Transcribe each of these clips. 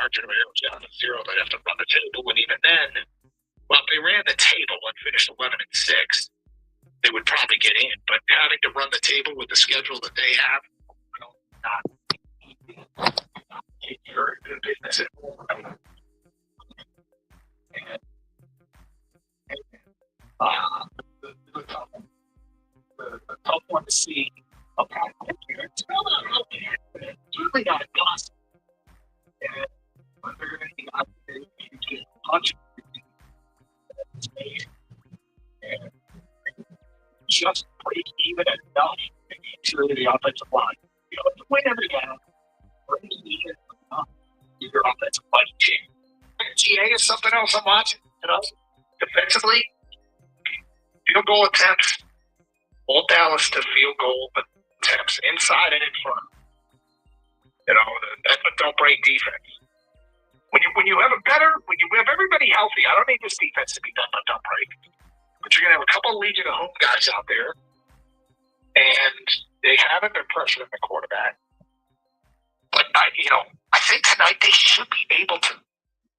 margin, when it was down to 0, they'd have to run the table. And even then, well, if they ran the table and finished 11-6, they would probably get in. But having to run the table with the schedule that they have, not your business anymore. The tough one to see. It's really not possible. And when they're going to be out there, you get punch. And just break even enough to the offensive line. You know, to win every game, break even enough to your offensive line team. GA is something else I'm watching. You know, defensively, field goal attempts, hold Dallas to field goal attempts inside and in front. You know, that's a don't break defense. When you have everybody healthy, I don't need this defense to be done, but don't break. But you're gonna have a couple of Legion of Home guys out there, and they haven't been pressuring the quarterback. But I think tonight they should be able to.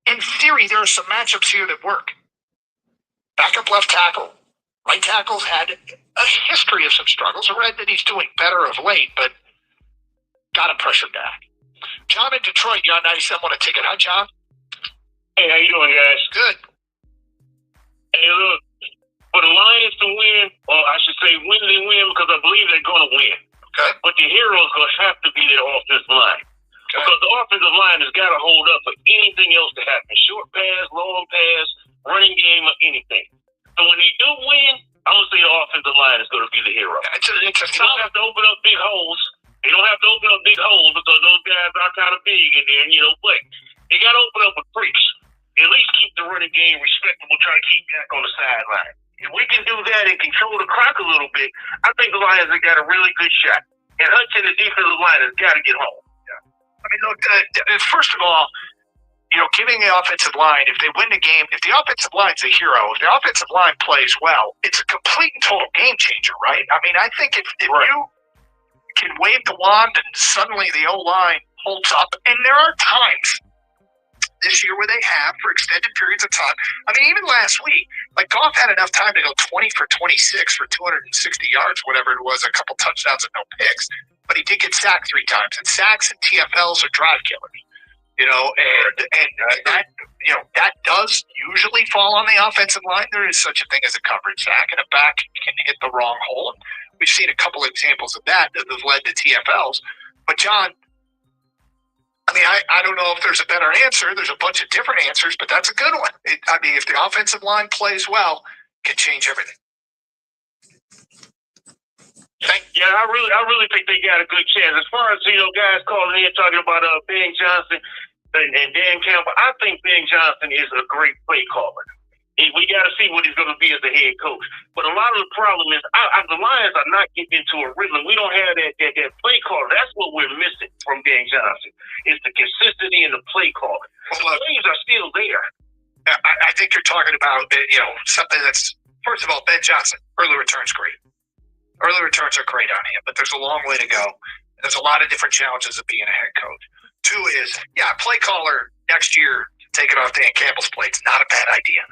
In theory, there are some matchups here that work. Backup left tackle. Right tackle's had a history of some struggles. I read that he's doing better of late, but got to pressure back. John in Detroit, you're on 97. Want to take it out, John? Hey, how you doing, guys? Good. Hey, look, for the Lions to win, or I should say win, they win because I believe they're going to win. Okay. But the heroes going to have to be their offensive line. Okay. Because the offensive line has got to hold up for anything else to happen. Short pass, long pass, running game, or anything. So when they do win, I'm going to say the offensive line is going to be the hero. They don't have to open up big holes. They don't have to open up big holes because those guys are kind of big in there, but they got to open up with creeps. At least keep the running game respectable, try to keep Dak on the sideline. If we can do that and control the clock a little bit, I think the Lions have got a really good shot. And Hudson, the defensive line, has got to get home. Yeah. I mean, look, first of all, giving the offensive line, if they win the game, if the offensive line's a hero, if the offensive line plays well, it's a complete and total game changer, right? I mean, I think if right. You can wave the wand and suddenly the O-line holds up, and there are times this year where they have for extended periods of time. I mean, even last week, like Goff had enough time to go 20 for 26 for 260 yards, whatever it was, a couple touchdowns and no picks, but he did get sacked 3 times, and sacks and TFLs are drive killers. That does usually fall on the offensive line. There is such a thing as a coverage sack, and a back can hit the wrong hole. We've seen a couple of examples of that have led to TFLs. But, John, I mean, I don't know if there's a better answer. There's a bunch of different answers, but that's a good one. If the offensive line plays well, it can change everything. Yeah, I really think they got a good chance. As far as, guys calling in talking about Ben Johnson and Dan Campbell, I think Ben Johnson is a great play caller. We got to see what he's going to be as a head coach. But a lot of the problem is the Lions are not getting into a rhythm. We don't have that play caller. That's what we're missing from Dan Johnson, is the consistency in the play calling. The plays are still there. I think you're talking about something that's, first of all, Ben Johnson, early return's great. Early returns are great on him, but there's a long way to go. There's a lot of different challenges of being a head coach. 2 is, play caller next year, take it off Dan Campbell's plate. It's not a bad idea.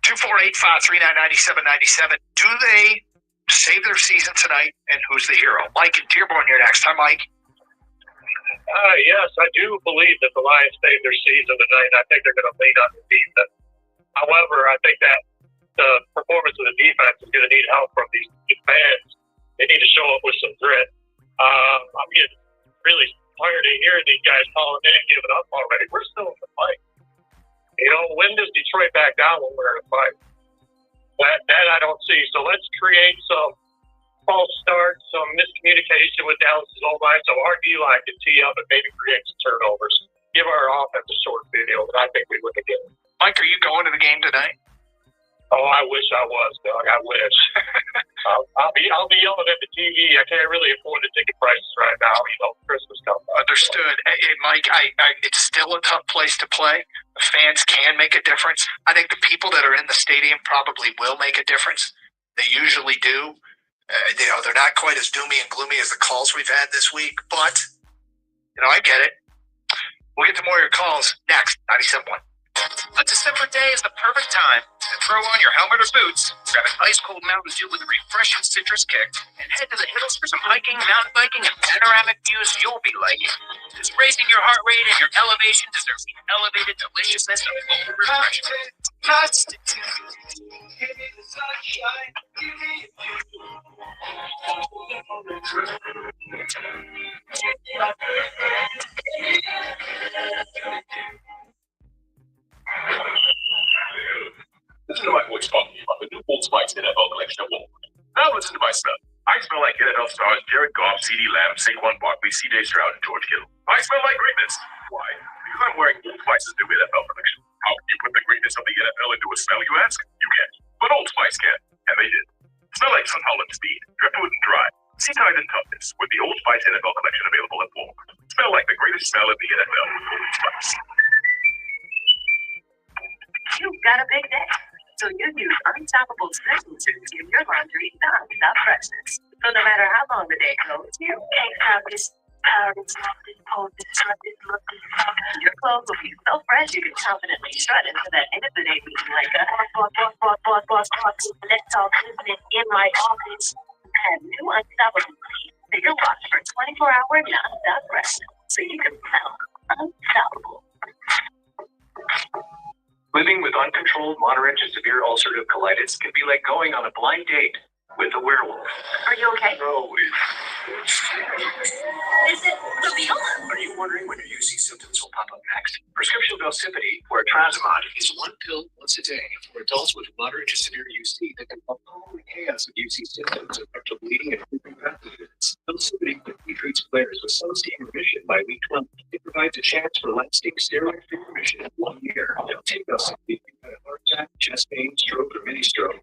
248-539-9797. Do they save their season tonight, and who's the hero? Mike in Dearborn, you're next. Hi, Mike. Yes, I do believe that the Lions saved their season tonight. I think they're going to lean on the defense. However, I think that the performance of the defense is going to need help from these fans. They need to show up with some grit. I'm getting really tired of hearing these guys calling in and giving up already. We're still in the fight. When does Detroit back down when we're in a fight? That I don't see. So let's create some false starts, some miscommunication with Dallas's O-line, so our D-line can tee up and maybe create some turnovers. Give our offense a short video, and I think we would again. Mike, are you going to the game tonight? Oh, I wish I was, Doug. I wish. I'll be yelling at the TV. I can't really afford the ticket prices right now. Christmas comes. Understood. Hey, Mike, it's still a tough place to play. The fans can make a difference. I think the people that are in the stadium probably will make a difference. They usually do. They're not quite as doomy and gloomy as the calls we've had this week, but I get it. We'll get to more of your calls next. 97.1. A December day is the perfect time to throw on your helmet or boots, grab an ice-cold Mountain Dew with a refreshing citrus kick, and head to the hills for some hiking, mountain biking, and panoramic views you'll be liking. Because raising your heart rate and your elevation deserves the elevated deliciousness of local refreshment. Listen to my voice talking about the new Old Spice NFL collection of Walmart. Now listen to my smell. I smell like NFL stars Jared Goff, CeeDee Lamb, Saquon Barkley, C.J. Stroud, and George Kittle. I smell like greatness. Why? Because I'm wearing Old Spice's new NFL collection. How can you put the greatness of the NFL into a smell, you ask? You can't. But Old Spice can. And they did. Smell like Sun Holland Speed, driftwood and dry. See tide and toughness with the Old Spice NFL collection available at Walmart. Smell like the greatest smell in the NFL with Old Spice. You've got a big day, so you use unstoppable fragrances to give your laundry non-stop freshness. So no matter how long the day goes, you can't have this your clothes will be so fresh you can confidently strut into that end of the day meeting like a boss, let's talk business in my office. Have new unstoppable clean bigger wash for 24-hour non-stop freshness, so you can smell unstoppable. Living with uncontrolled moderate to severe ulcerative colitis can be like going on a blind date with a werewolf. Are you okay? No, Is it the real? Are you wondering when your UC symptoms will pop up next? Prescription Velsipity, or Trazimod, is one pill once a day for adults with moderate to severe UC that can help calm the chaos of UC symptoms of rectal bleeding and frequent pathogens. Velsipity quickly treats flares with sustained remission by week 12. It provides a chance for lasting steroid-free remission in 1 year. Don't take Velsipity if you've had a heart attack, chest pain, stroke, or mini stroke.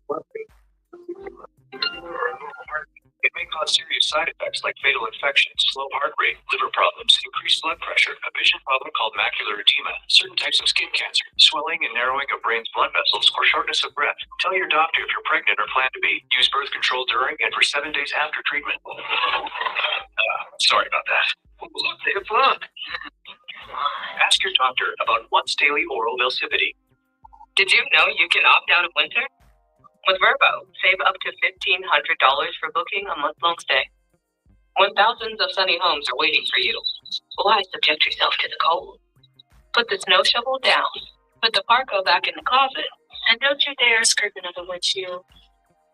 It may cause serious side effects like fatal infections, slow heart rate, liver problems, increased blood pressure, a vision problem called macular edema, certain types of skin cancer, swelling and narrowing of brain's blood vessels, or shortness of breath. Tell your doctor if you're pregnant or plan to be. Use birth control during and for 7 days after treatment. Sorry about that. Look, they have fun. Ask your doctor about once daily oral Velsipity. Did you know you can opt out of winter? With Verbo, save up to $1,500 for booking a month-long stay. When thousands of sunny homes are waiting for you, why subject yourself to the cold? Put the snow shovel down, put the Parko back in the closet, and don't you dare scrape another windshield.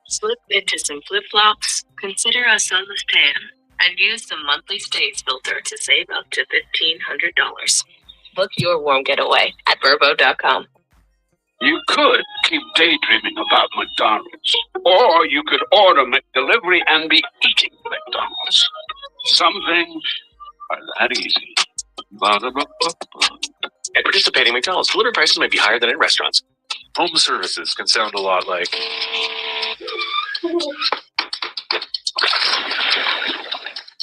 Slip into some flip-flops, consider a sunless tan, and use the monthly stays filter to save up to $1,500. Book your warm getaway at Verbo.com. You could keep daydreaming about McDonald's, or you could order McDelivery and be eating McDonald's. Some things are that easy. At participating McDonald's, delivery prices may be higher than in restaurants. Home services can sound a lot like...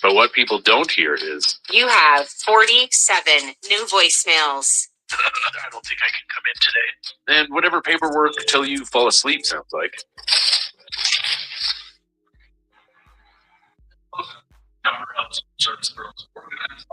But what people don't hear is... You have 47 new voicemails. I don't think I can come in today. And whatever paperwork till you fall asleep sounds like. Service girls organized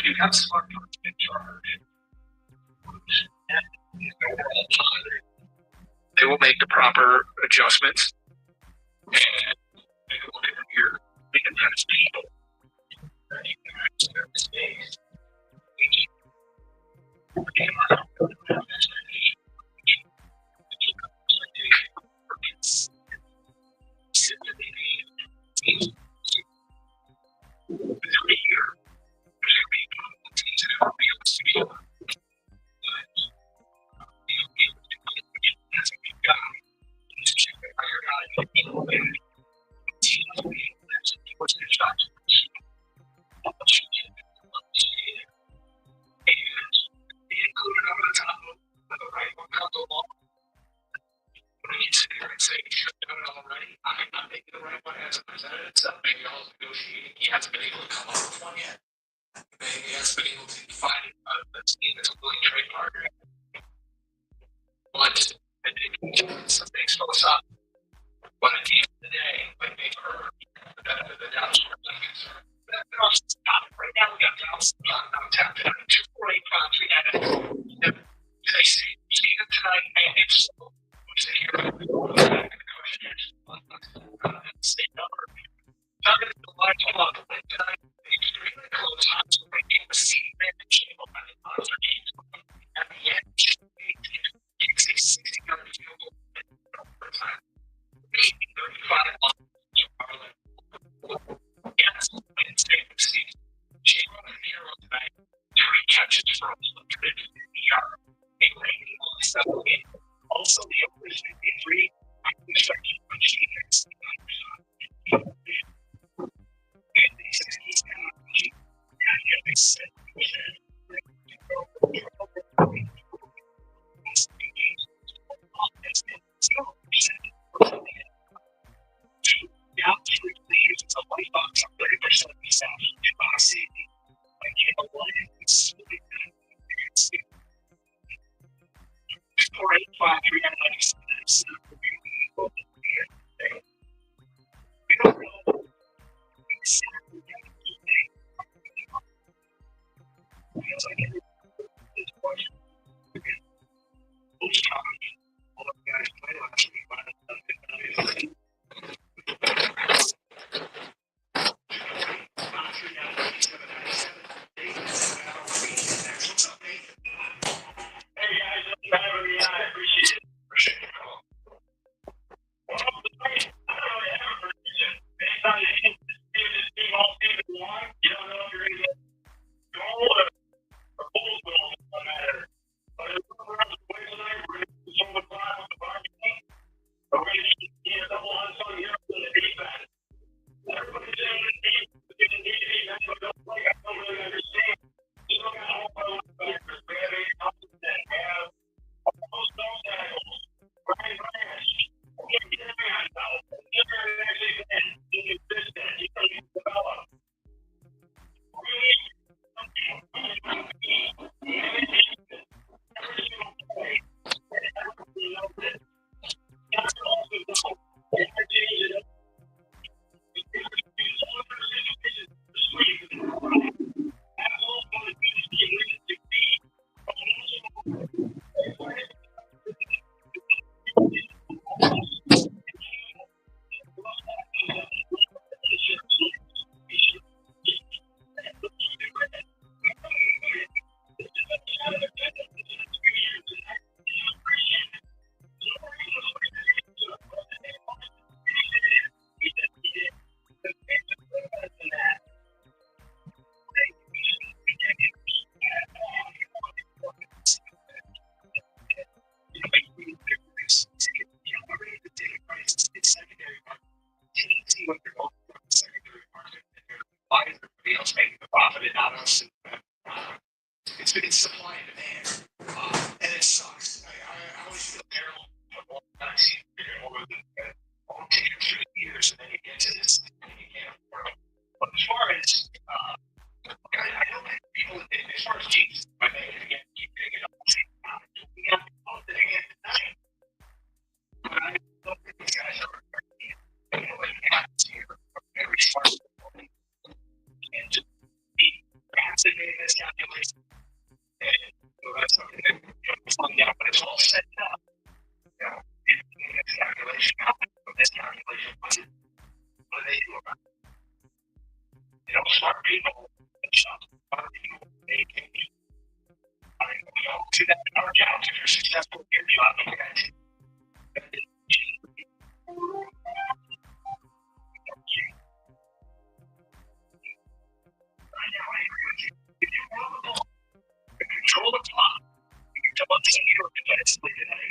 you have smartphones that charge, They will make the proper adjustments. and they look at your manifest people. You can access their space. It's supply and demand, and it sucks. I always feel terrible when I see it take you 3 years and then you get to this and you can't afford it. But as far as I don't think people, as far as Jesus, I think again, keep digging up. We have people digging it tonight. But I don't think these guys are what happens here. Very smart and to be fascinated miscalculation. And that's something that find out, but it's all set up. If miscalculation happens, miscalculation, what do they do about it? Smart people, smart people, they can do. We all do that in our jobs. If you're successful in your job, you got to. Control the clock. You can tell what's in your defensively today.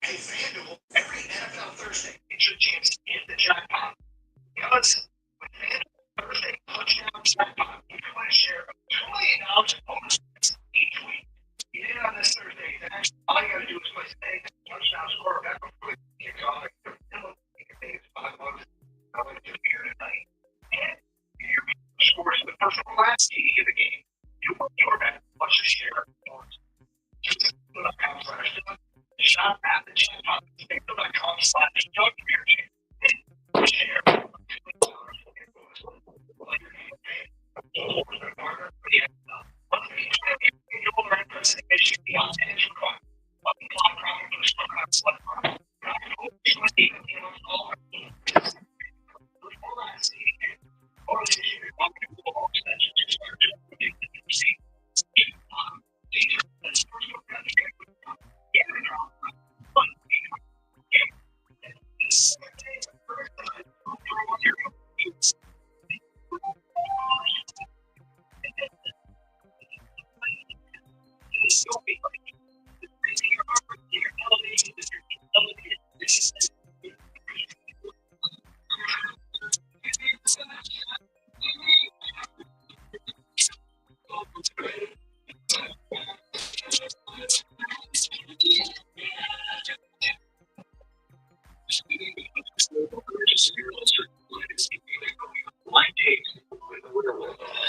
Hey, FanDuel, every NFL Thursday, it's your chance to hit the jackpot. Because with FanDuel Thursday touchdown jackpot, you can win a share of $2 million in bonus bets each week. You get it on this Thursday, then all you got to do is place a touchdown score back before it kicks off. You can think it's $5. I'm going to do here tonight. And your scores the first or last TD of the game. You want your bet plus your share of bonus. Shop at the jackpot. FanDuel.com/Doug share.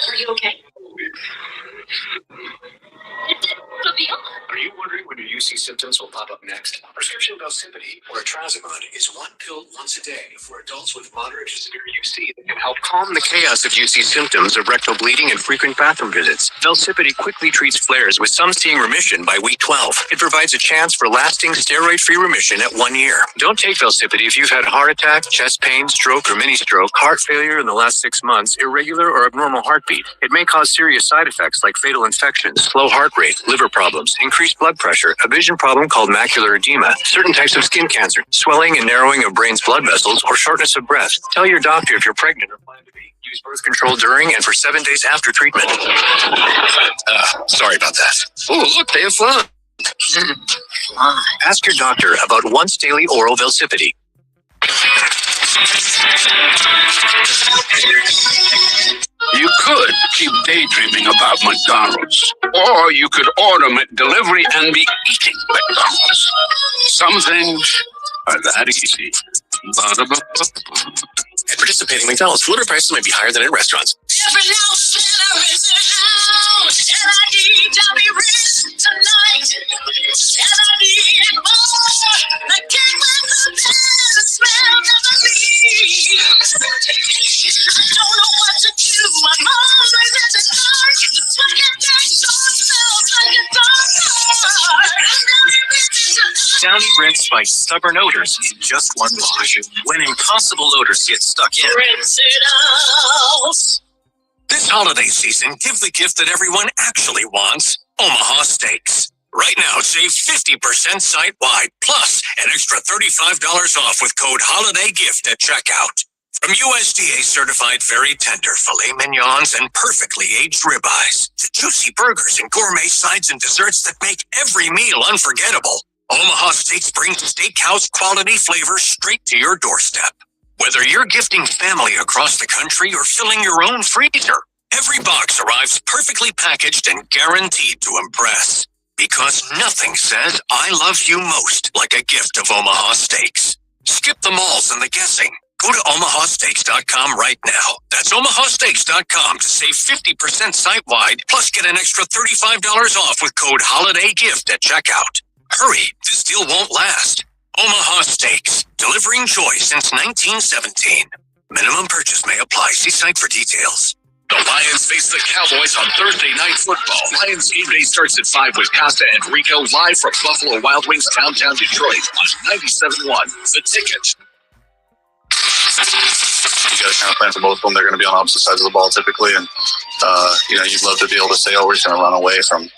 Are you okay? Are you wondering when your UC symptoms will pop up next? Prescription Velsipity or Trazimide is one pill once a day for adults with moderate to severe UC that can help calm the chaos of UC symptoms of rectal bleeding and frequent bathroom visits. Velsipity quickly treats flares, with some seeing remission by week 12. It provides a chance for lasting steroid-free remission at 1 year. Don't take Velsipity if you've had a heart attack, chest pain, stroke, or mini-stroke, heart failure in the last 6 months, irregular or abnormal heartbeat. It may cause serious side effects like fatal infections, slow heart rate, liver problems, increased blood pressure, a vision problem called macular edema, certain types of skin cancer, swelling and narrowing of brain's blood vessels, or shortness of breath. Tell your doctor if you're pregnant or plan to be. Use birth control during and for 7 days after treatment. Sorry about that. Oh, look, they have fun. Ask your doctor about once daily oral Velsipity. You could keep daydreaming about McDonald's, or you could order delivery and be eating McDonald's. Some things are that easy. At participating McDonald's, delivery prices may be higher than in restaurants. Downy rinse by stubborn odors in just one wash. When impossible odors get stuck in. Rinse it out. This holiday season, give the gift that everyone actually wants. Omaha Steaks. Right now, save 50% site-wide, plus an extra $35 off with code HOLIDAYGIFT at checkout. From USDA certified very tender filet mignons and perfectly aged ribeyes to juicy burgers and gourmet sides and desserts that make every meal unforgettable, Omaha Steaks brings steakhouse quality flavors straight to your doorstep. Whether you're gifting family across the country or filling your own freezer, every box arrives perfectly packaged and guaranteed to impress. Because nothing says I love you most like a gift of Omaha Steaks. Skip the malls and the guessing. Go to omahasteaks.com right now. That's omahasteaks.com to save 50% site-wide, plus get an extra $35 off with code HOLIDAYGIFT at checkout. Hurry, this deal won't last. Omaha Steaks, delivering joy since 1917. Minimum purchase may apply. See site for details. The Lions face the Cowboys on Thursday Night Football. Lions game day starts at 5 with Costa and Rico live from Buffalo Wild Wings downtown Detroit on 97.1. The Ticket. You got to kind of plan for both of them. They're going to be on opposite sides of the ball typically, and you'd love to be able to say, "Oh, we're just going to run away from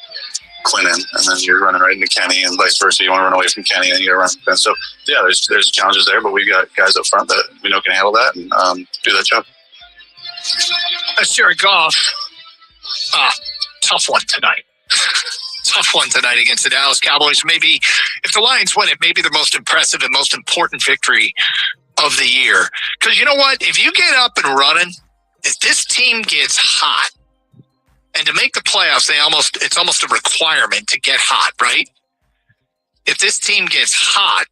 Clinton," and then you're running right into Kenny, and vice versa. You want to run away from Kenny, and you got to run. And so, yeah, there's challenges there, but we've got guys up front that we know can handle that and do that job. That's Jared Goff. Tough one tonight. Tough one tonight against the Dallas Cowboys. Maybe if the Lions win it, maybe the most impressive and most important victory of the year. Because you know what? If you get up and running, if this team gets hot, and to make the playoffs, it's almost a requirement to get hot, right? If this team gets hot,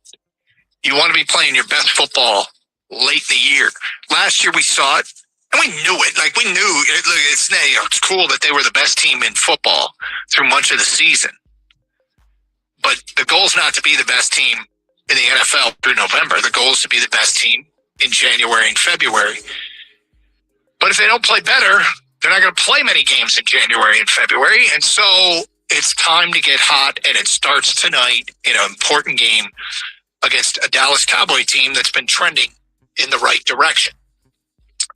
you want to be playing your best football late in the year. Last year we saw it, and we knew it. Like, we knew it's cool that they were the best team in football through much of the season. But the goal is not to be the best team in the NFL through November. The goal is to be the best team in January and February. But if they don't play better, they're not going to play many games in January and February. And so it's time to get hot, and it starts tonight in an important game against a Dallas Cowboy team that's been trending in the right direction.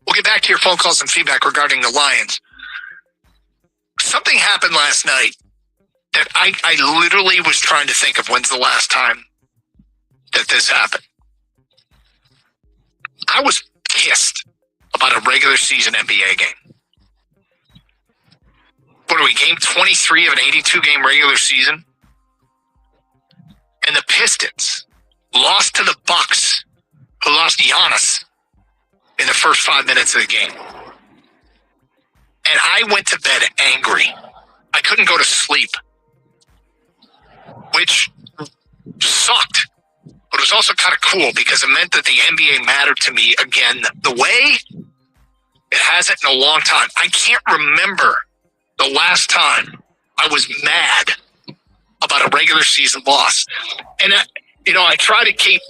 We'll get back to your phone calls and feedback regarding the Lions. Something happened last night that I literally was trying to think of when's the last time that this happened. I was pissed about a regular season NBA game. What are we, game 23 of an 82-game regular season? And the Pistons lost to the Bucks, who lost Giannis in the first 5 minutes of the game. And I went to bed angry. I couldn't go to sleep, which sucked. But it was also kind of cool because it meant that the NBA mattered to me again the way it hasn't in a long time. I can't remember the last time I was mad about a regular season loss. And, I try to keep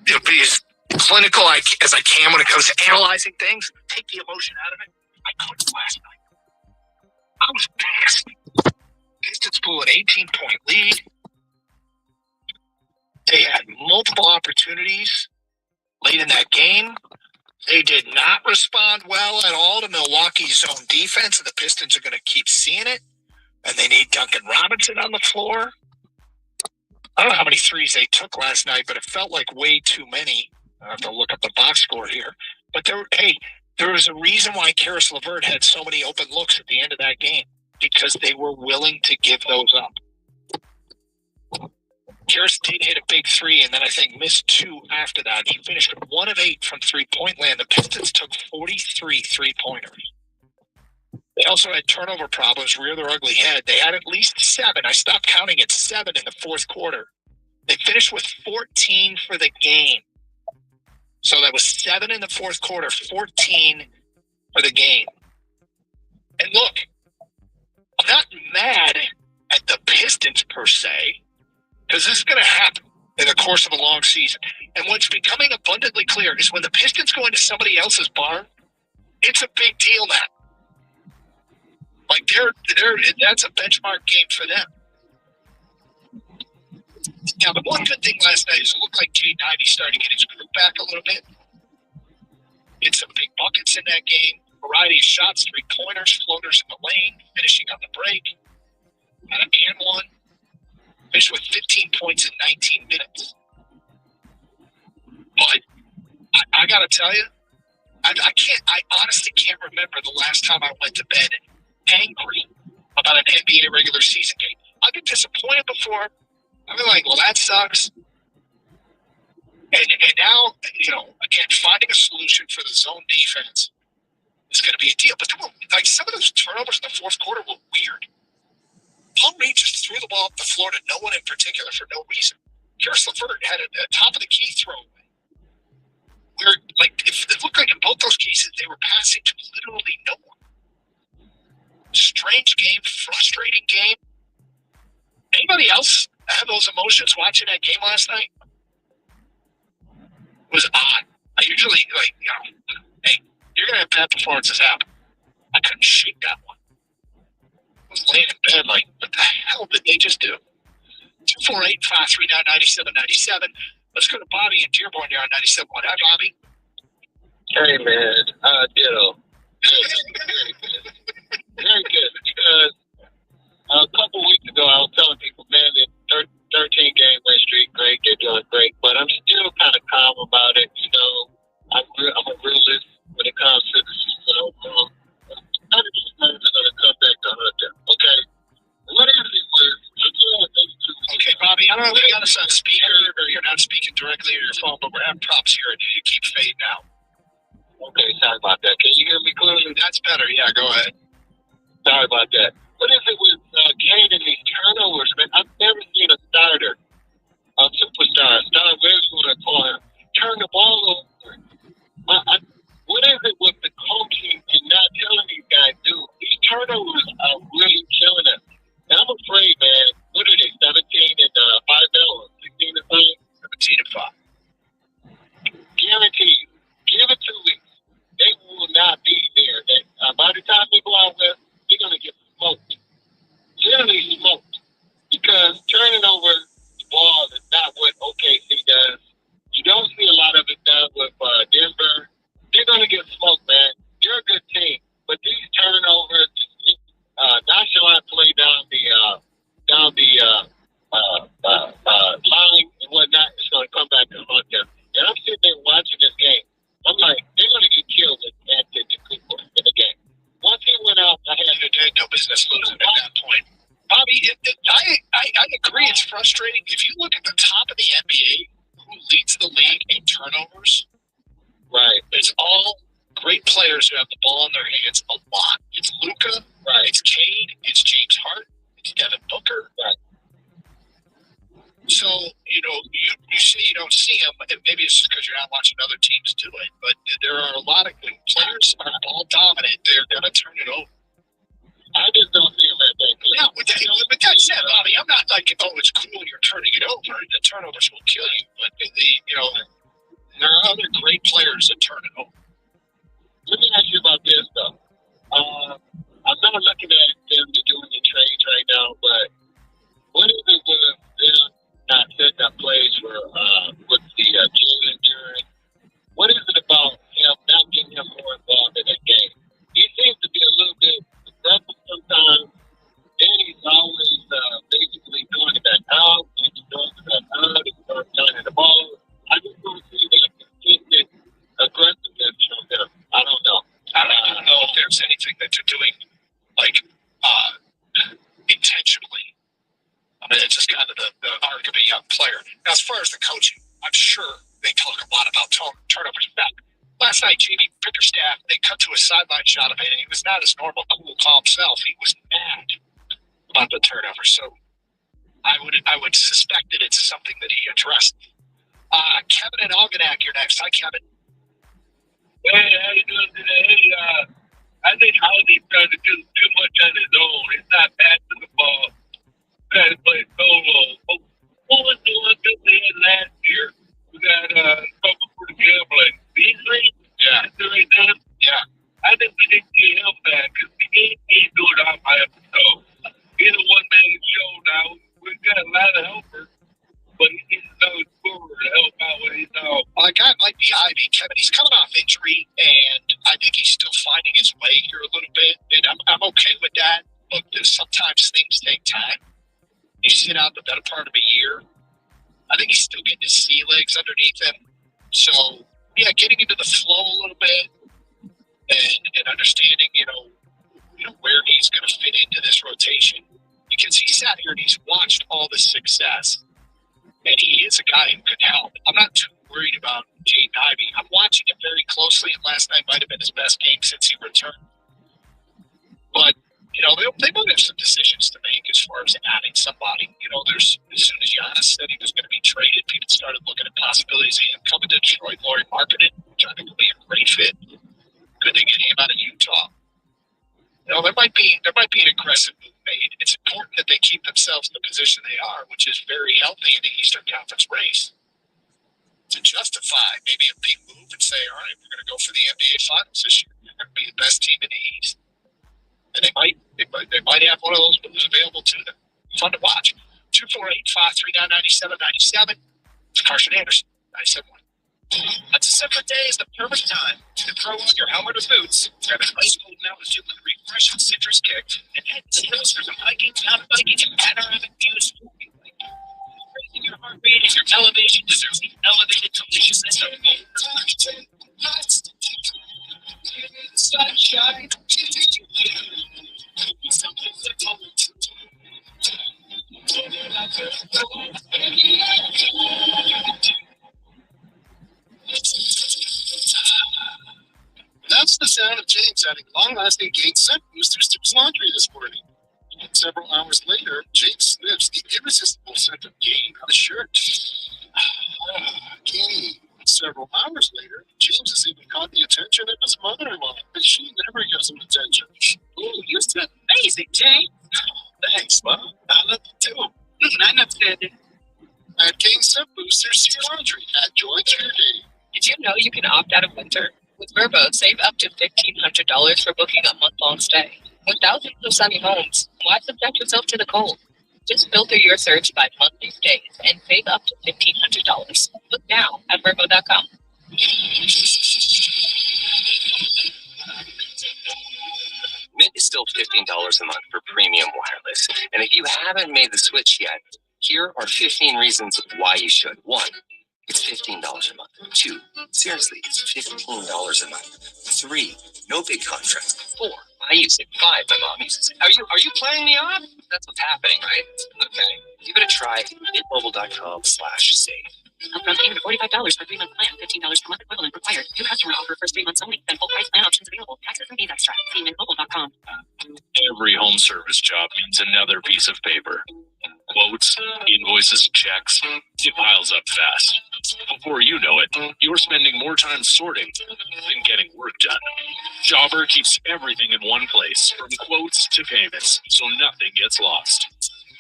be as clinical as I can when it comes to analyzing things, take the emotion out of it. I couldn't last night. I was pissed. Pistons blew an 18-point lead. They had multiple opportunities late in that game. They did not respond well at all to Milwaukee's zone defense, and the Pistons are going to keep seeing it. And they need Duncan Robinson on the floor. I don't know how many threes they took last night, but it felt like way too many. I have to look up the box score here. But there was a reason why Karis LeVert had so many open looks at the end of that game, because they were willing to give those up. Karis did hit a big three, and then I think missed two after that. He finished 1 of 8 from three-point land. The Pistons took 43 three-pointers. They also had turnover problems, rear their ugly head. They had at least 7. I stopped counting at 7 in the fourth quarter. They finished with 14 for the game. So that was 7 in the fourth quarter, 14 for the game. And look, I'm not mad at the Pistons per se, because this is going to happen in the course of a long season. And what's becoming abundantly clear is when the Pistons go into somebody else's barn, it's a big deal now. Like that's a benchmark game for them. Now, the one good thing last night is it looked like J90 started to get his group back a little bit. Hit some big buckets in that game. Variety of shots, 3-pointers, floaters in the lane, finishing on the break. Had a and one. Finished with 15 points in 19 minutes. But I got to tell you, I honestly can't remember the last time I went to bed angry about an NBA regular season game. I've been disappointed before. I've been like, well, that sucks. And now, again, finding a solution for the zone defense is going to be a deal. But like some of those turnovers in the fourth quarter were weird. Paul Reed just threw the ball up the floor to no one in particular for no reason. Karis LeVert had a top of the key throwaway. Where, like, it looked like in both those cases they were passing to literally no one. Strange game, frustrating game. Anybody else have those emotions watching that game last night? It was odd. I usually, hey, you're going to have bad performances happen. I couldn't shake that one. I was laying in bed like, what the hell did they just do? 248-539-9797. Let's go to Bobby in Dearborn here on 97.1. Hi, Bobby. Hey, man. Ditto. Very good. Because a couple weeks ago, I was telling people, man, that 13-game win streak, great. They're doing great. But I'm still kind of calm about it. I'm a realist when it comes to the season overall. None of these guys are going to come back to hunt them, okay? Whatever it was, okay, Bobby, I don't know if you got us on speaker or you're not speaking directly to your phone, but we're having problems here and you keep fading out. Okay, sorry about that. Can you hear me clearly? That's better. Yeah, go ahead. Sorry about that. What is it with gaining these turnovers, man? I've never seen a starter, a superstar, whatever you want to call him, turn the ball over. What is it with the coaching and not telling these guys, dude, these turnovers are really killing us. And I'm afraid, man, what are they, 17 and 5 now, or 16 and 5? 17 and 5. Guarantee you, give it 2 weeks. They will not be there. By the time they go out west, they're going to get smoked. Literally smoked. Because turning over the ball is not what OKC does. You don't see a lot of it done with Denver. They're going to get smoked, man. You're a good team. But these turnovers, nonchalant play down the line and whatnot, it's going to come back and haunt them. And I'm sitting there watching this game. I'm like, they're going to get killed with Anthony Cooper in the game. Once he went out, I had no business losing at that point. Bobby, I agree. It's frustrating. If you look at the top of the NBA, who leads the league in turnovers, right? It's all great players who have the ball in their hands a lot. It's Luka, right? It's Cade, it's James Harden, it's Devin Booker, right? So, you say you don't see them, and maybe it's just because you're not watching other teams do it, but there are a lot of good players who are ball dominant. They're going to turn it over. I just don't see them at that clear. Now, with that said, Bobby, I'm not like, oh, it's cool you're turning it over. The turnovers will kill you, but there are other great players that turn it over. Let me ask you about this, though. I'm not looking at them to do any trades right now, but what is it with them not setting up plays for with the Jalen Duran? What is it about him not getting him more involved in that game? He seems to be a little bit aggressive sometimes. Then he's always basically throwing it back out, and he's throwing it back out, and he's turning the ball. I just don't see that consistent aggressiveness from him. I don't know. I don't know if there's anything that you're doing, like, intentionally. I mean, it's just kind of the arc of a young player. Now, as far as the coaching, I'm sure they talk a lot about turnovers. In fact, last night, Jamie Bickerstaff, they cut to a sideline shot of it, and he was not his normal, cool, calm self. He was mad about the turnover. So I would suspect that it's something that he addressed. Kevin and Algonac, you're next. Hi, Kevin. Hey, how you doing today? Hey, I think Holiday trying to do too much on his own. It's not passing the ball. Trying to play solo. What was the one that we had last year? We got trouble for the gambling. These three? Yeah. Yeah. I think we need to get him back because he can't do it all by himself. He's a one-man show now. We've got a lot of helpers, but he needs another scorer to help out when he's out. Well, a guy might be Ivy, Kevin. He's coming off injury, and I think he's still finding his way here a little bit, and I'm okay with that. Look, sometimes things take time. You sit out the better part of a year. I think he's still getting his sea legs underneath him. So, yeah, getting into the flow a little bit. and understanding, where he's going to fit into this rotation. Because he sat here and he's watched all the success, and he is a guy who could help. I'm not too worried about Jaden Ivey. I'm watching him very closely, and last night might have been his best game since he returned. But, they might have some decisions to make as far as adding somebody. There's, as soon as Giannis said he was going to be traded, people started looking at possibilities of him coming to Detroit. Laurie marketed, which I think would be a great fit. Could they get him out of Utah? There might be an aggressive move made. It's important that they keep themselves in the position they are, which is very healthy in the Eastern Conference race. To justify maybe a big move and say, all right, we're going to go for the NBA Finals this year. We're going to be the best team in the East. And they might have one of those moves available to them. Fun to watch. 248-539-9797. It's Carson Anderson, 97.1. A December day is the perfect time to throw on your helmet or boots, grab an ice cold Mountain Dew with refreshing citrus kick, and head to the hills for some hiking, mountain biking, and panoramic views. Raising your heart rate and your elevation deserves the elevated deliciousness of sunshine. That's the sound of James adding long-lasting gain scent boosters to his laundry this morning. Several hours later, James sniffs the irresistible scent of Gain on his shirt. Gain. Several hours later, James has even caught the attention of his mother-in-law, and she never gives him attention. Ooh, you smell amazing, James. Thanks, Mom. I love you too. I know that. Add Gain scent boosters to your laundry. Add joy to your day. Did you know you can opt out of winter? With Verbo, save up to $1,500 for booking a month-long stay. With thousands of sunny homes, why subject yourself to the cold? Just filter your search by monthly stays and save up to $1,500. Look now at Verbo.com. Mint is still $15 a month for premium wireless. And if you haven't made the switch yet, here are 15 reasons why you should. 1, it's $15 a month. 2, seriously, it's $15 a month. 3, no big contract. 4, I use it. 5, my mom uses it. Are you playing me off? That's what's happening, right? Okay. Give it a try. mintmobile.com/save. Upfront payment of $45 for 3-month plan, $15 per month equivalent required. New customer offer first 3 months only. Then full price plan options available. Taxes and fees extra. See mintmobile.com. Every home service job means another piece of paper. Quotes, invoices, checks. It piles up fast. Before you know it, you're spending more time sorting than getting work done. Jobber keeps everything in one place, from quotes to payments, so nothing gets lost.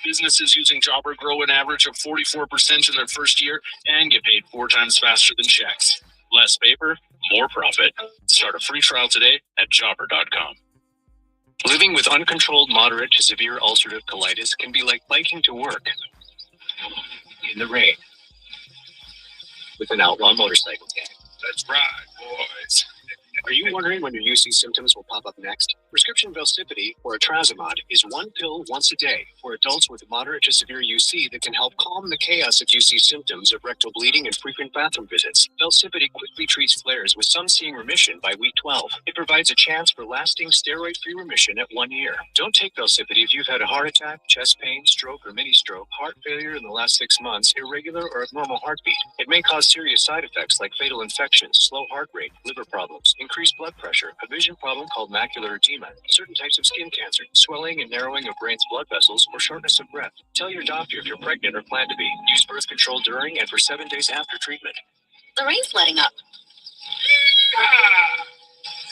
Businesses using Jobber grow an average of 44% in their first year and get paid 4 times faster than checks. Less paper, more profit. Start a free trial today at jobber.com. Living with uncontrolled moderate to severe ulcerative colitis can be like biking to work in the rain with an outlaw motorcycle gang. That's right, boys. Are you wondering when your UC symptoms will pop up next? Prescription Velsipity or Atrazimod is 1 pill once a day for adults with moderate to severe UC that can help calm the chaos of UC symptoms of rectal bleeding and frequent bathroom visits. Velsipity quickly treats flares, with some seeing remission by week 12. It provides a chance for lasting steroid-free remission at 1 year. Don't take Velsipity if you've had a heart attack, chest pain, stroke, or mini-stroke, heart failure in the last 6 months, irregular or abnormal heartbeat. It may cause serious side effects like fatal infections, slow heart rate, liver problems, increased blood pressure, a vision problem called macular edema, certain types of skin cancer, swelling and narrowing of brain's blood vessels, or shortness of breath. Tell your doctor if you're pregnant or plan to be. Use birth control during and for 7 days after treatment. The rain's letting up.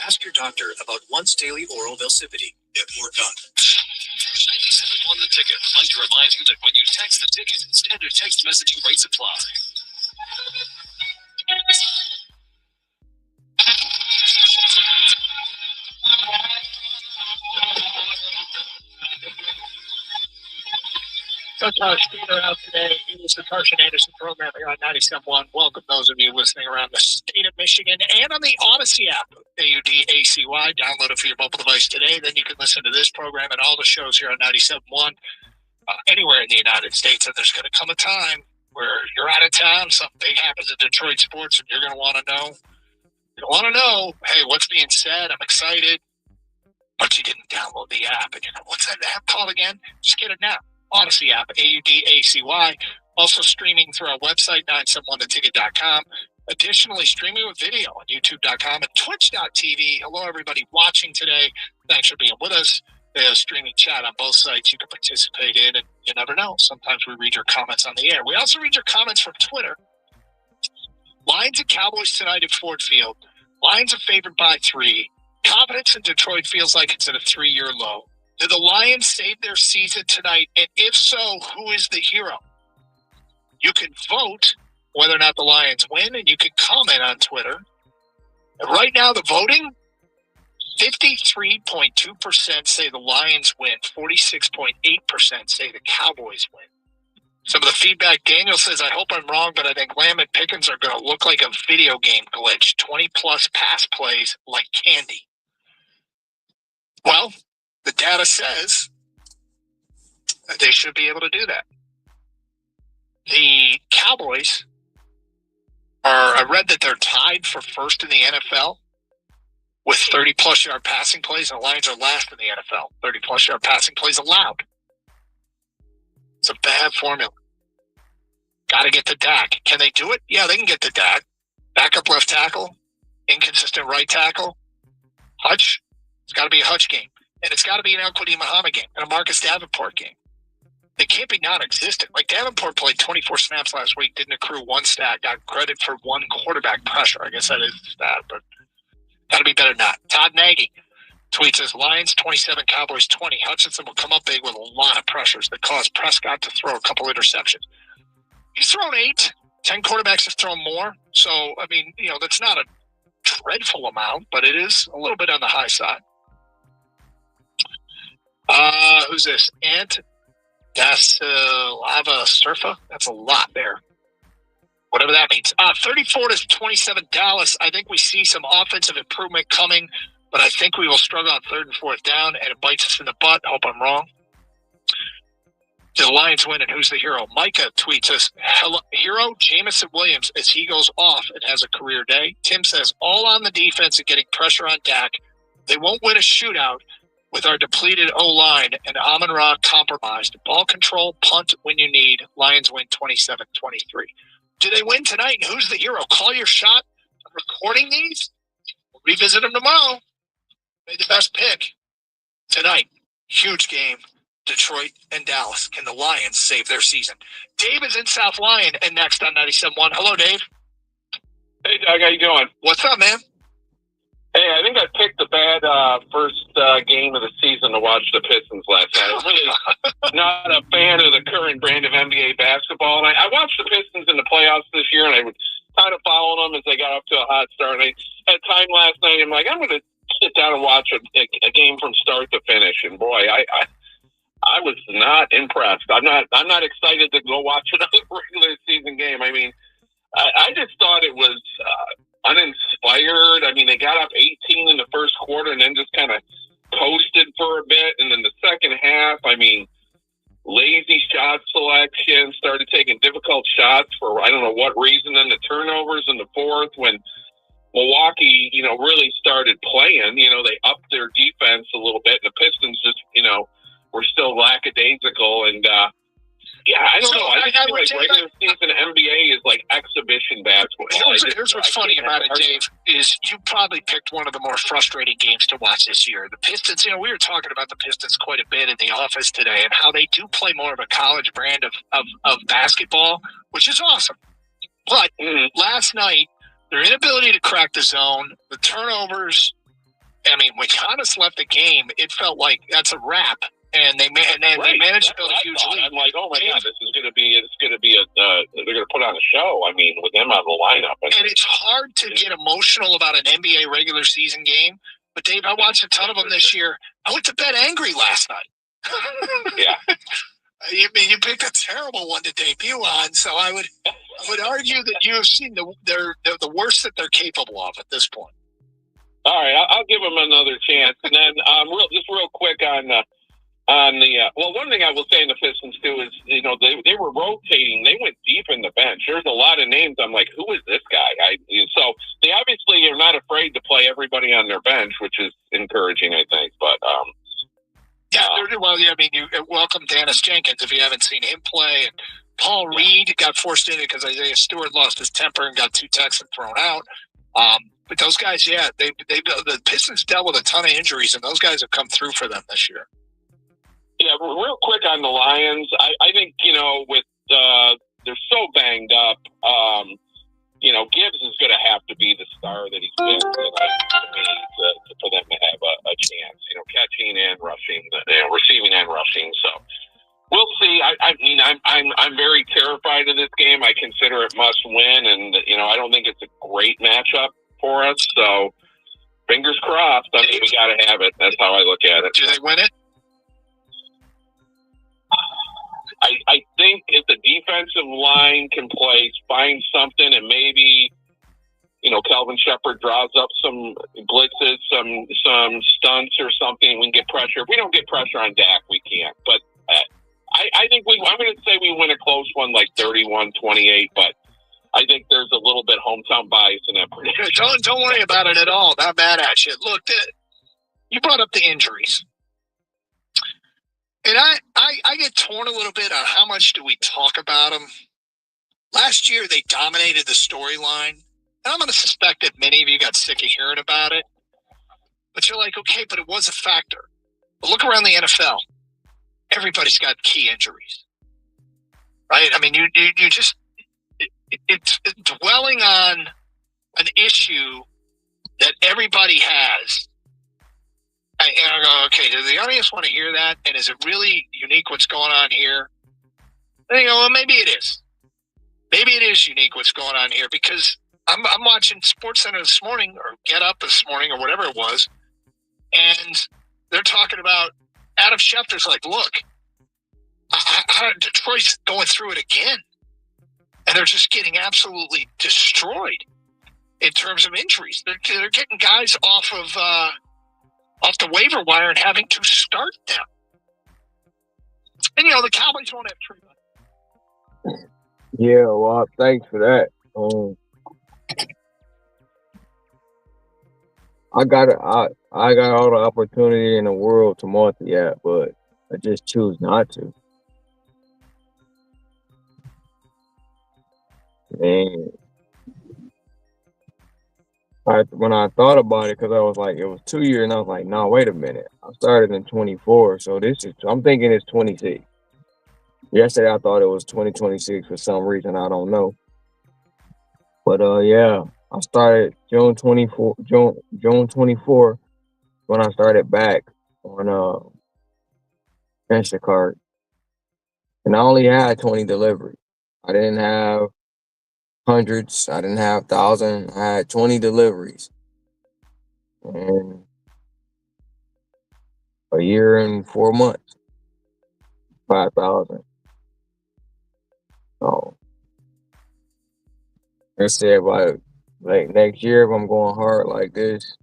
Ask your doctor about once daily oral Velsipity. Get more done. 97 won the ticket. I'd like to remind you that when you text the ticket, standard text messaging rates apply. Coach Peter out today. It is the Carson Anderson program here on 97.1. Welcome those of you listening around the state of Michigan and on the Odyssey app, AUDACY. Download it for your mobile device today. Then you can listen to this program and all the shows here on 97.1 anywhere in the United States. And there's going to come a time where you're out of town, something big happens in Detroit sports, and you're going to want to know. you want to know, hey, what's being said? I'm excited. But you didn't download the app. And you're like, what's that app called again? Just get it now. Odyssey app, AUDACY. Also streaming through our website, 971theticket.com. Additionally, streaming with video on youtube.com and twitch.tv. Hello, everybody watching today. Thanks for being with us. There's streaming chat on both sites you can participate in, and you never know. Sometimes we read your comments on the air. We also read your comments from Twitter. Lions and Cowboys tonight at Ford Field. Lions are favored by 3. Confidence in Detroit feels like it's at a 3-year low. Do the Lions save their season tonight? And if so, who is the hero? You can vote whether or not the Lions win, and you can comment on Twitter. And right now, the voting, 53.2% say the Lions win. 46.8% say the Cowboys win. Some of the feedback, Daniel says, I hope I'm wrong, but I think Lamb and Pickens are going to look like a video game glitch. 20-plus pass plays like candy. Well, the data says that they should be able to do that. The Cowboys I read that they're tied for first in the NFL with 30-plus yard passing plays, and the Lions are last in the NFL. 30-plus yard passing plays allowed. It's a bad formula. Got to get to Dak. Can they do it? Yeah, they can get to Dak. Backup left tackle, inconsistent right tackle, Hutch. It's got to be a Hutch game. And it's got to be an El-Quadin Muhammad game and a Marcus Davenport game. They can't be non-existent. Like, Davenport played 24 snaps last week, didn't accrue one stat, got credit for one quarterback pressure. I guess that is the stat, but got to be better than that. Todd Nagy tweets us, Lions 27, Cowboys 20. Hutchinson will come up big with a lot of pressures that caused Prescott to throw a couple interceptions. He's thrown 8. 10 quarterbacks have thrown more. So, I mean, that's not a dreadful amount, but it is a little bit on the high side. Who's this? Ant Lava Surfa? That's a lot there. Whatever that means. 34-27 Dallas. I think we see some offensive improvement coming, but I think we will struggle on 3rd and 4th down, and it bites us in the butt. Hope I'm wrong. The Lions win, and who's the hero? Micah tweets us, hero Jamison Williams as he goes off and has a career day. Tim says, all on the defense and getting pressure on Dak. They won't win a shootout with our depleted O-line and Amon-Ra compromised. Ball control, punt when you need. Lions win 27-23. Do they win tonight? And who's the hero? Call your shot. I'm recording these. We'll revisit them tomorrow. Made the best pick tonight. Huge game. Detroit and Dallas. Can the Lions save their season? Dave is in South Lyon and next on 97.1. Hello, Dave. Hey, Doug. How you doing? What's up, man? Hey, I think I picked the bad first game of the season to watch the Pistons last night. I'm really not a fan of the current brand of NBA basketball. And I watched the Pistons in the playoffs this year, and I was kind of following them as they got up to a hot start. And I had time last night. I'm like, I'm going to sit down and watch a game from start to finish. And boy, I was not impressed. I'm not excited to go watch another regular season game. I mean, I just thought it was uninspired. I mean, they got up 18 in the first quarter and then just kind of posted for a bit. And then the second half, I mean, lazy shot selection, started taking difficult shots for I don't know what reason. Then the turnovers in the fourth when Milwaukee, really started playing. They upped their defense a little bit. And the Pistons just, were still lackadaisical. And, I don't know. I feel like regular season NBA is like exhibition basketball. Here's what's funny about it, Dave, is you probably picked one of the more frustrating games to watch this year. The Pistons, we were talking about the Pistons quite a bit in the office today and how they do play more of a college brand of basketball, which is awesome. But last night, their inability to crack the zone, the turnovers, I mean, when Giannis left the game, it felt like that's a wrap. And they managed to build a huge lead. I'm like, oh my God, this is going to be they're going to put on a show. I mean, with them out of the lineup. And it's hard to get emotional about an NBA regular season game. But Dave, I watched a ton of them this year. I went to bed angry last night. Yeah. You picked a terrible one to debut on, so I would argue that you have seen the worst that they're capable of at this point. All right, I'll give them another chance. And then real quick on on the one thing I will say in the Pistons too is they were rotating. They went deep in the bench. There's a lot of names. I'm like, who is this guy? So they obviously are not afraid to play everybody on their bench, which is encouraging, I think. But you welcome Dennis Jenkins if you haven't seen him play, and Paul Reed got forced in it because Isaiah Stewart lost his temper and got 2 Texans thrown out. But those guys, the Pistons dealt with a ton of injuries, and those guys have come through for them this year. Yeah, real quick on the Lions, I think, with they're so banged up, Gibbs is going to have to be the star that he's been for them to have a chance, catching and rushing, receiving and rushing. So we'll see. I'm very terrified of this game. I consider it must win, and, I don't think it's a great matchup for us. So fingers crossed. I mean, we got to have it. That's how I look at it. Do they win it? I think if the defensive line can find something, and maybe, Kelvin Shepard draws up some blitzes, some stunts or something, we can get pressure. If we don't get pressure on Dak, we can't. But I think I'm going to say we win a close one, like 31-28, but I think there's a little bit hometown bias in that prediction. Don't worry about it at all. Not mad at you. Look, you brought up the injuries. And I get torn a little bit on how much do we talk about them. Last year, they dominated the storyline. And I'm going to suspect that many of you got sick of hearing about it. But you're like, okay, but it was a factor. But look around the NFL. Everybody's got key injuries. Right? I mean, you just it's dwelling on an issue that everybody has. And I go, okay, does the audience want to hear that? And is it really unique what's going on here? And you go, well, maybe it is. Maybe it is unique what's going on here, because I'm watching SportsCenter this morning, or Get Up this morning, or whatever it was, and they're talking about Adam Schefter's like, look, Detroit's going through it again. And they're just getting absolutely destroyed in terms of injuries. They're getting guys off the waiver wire and having to start them. And, the Cowboys won't have Trey. Yeah, well, thanks for that. I got all the opportunity in the world to multi-app, but I just choose not to. And when I thought about it, because I was like, it was 2 years, and I was like, no, wait a minute. I started in 24, so I'm thinking it's 26. Yesterday, I thought it was 2026 for some reason. I don't know. But, I started June 24 when I started back on Instacart. And I only had 20 deliveries. I didn't have hundreds. I didn't have thousands. I had 20 deliveries. And a year and 4 months, 5,000. So I said, like next year, if I'm going hard like this,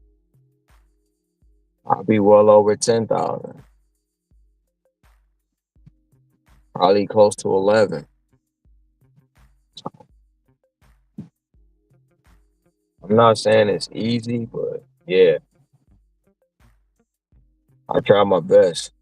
I'll be well over 10,000. Probably close to 11. I'm not saying it's easy, but yeah, I try my best.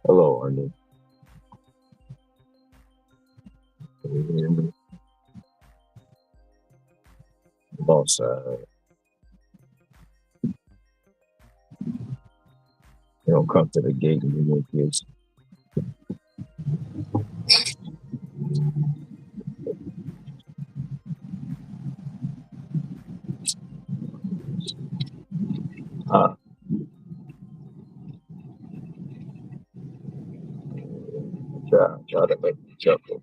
Hello, Arnie. Can you hear me? I'm outside. You don't come to the gate and you make this. try to make me chuckle.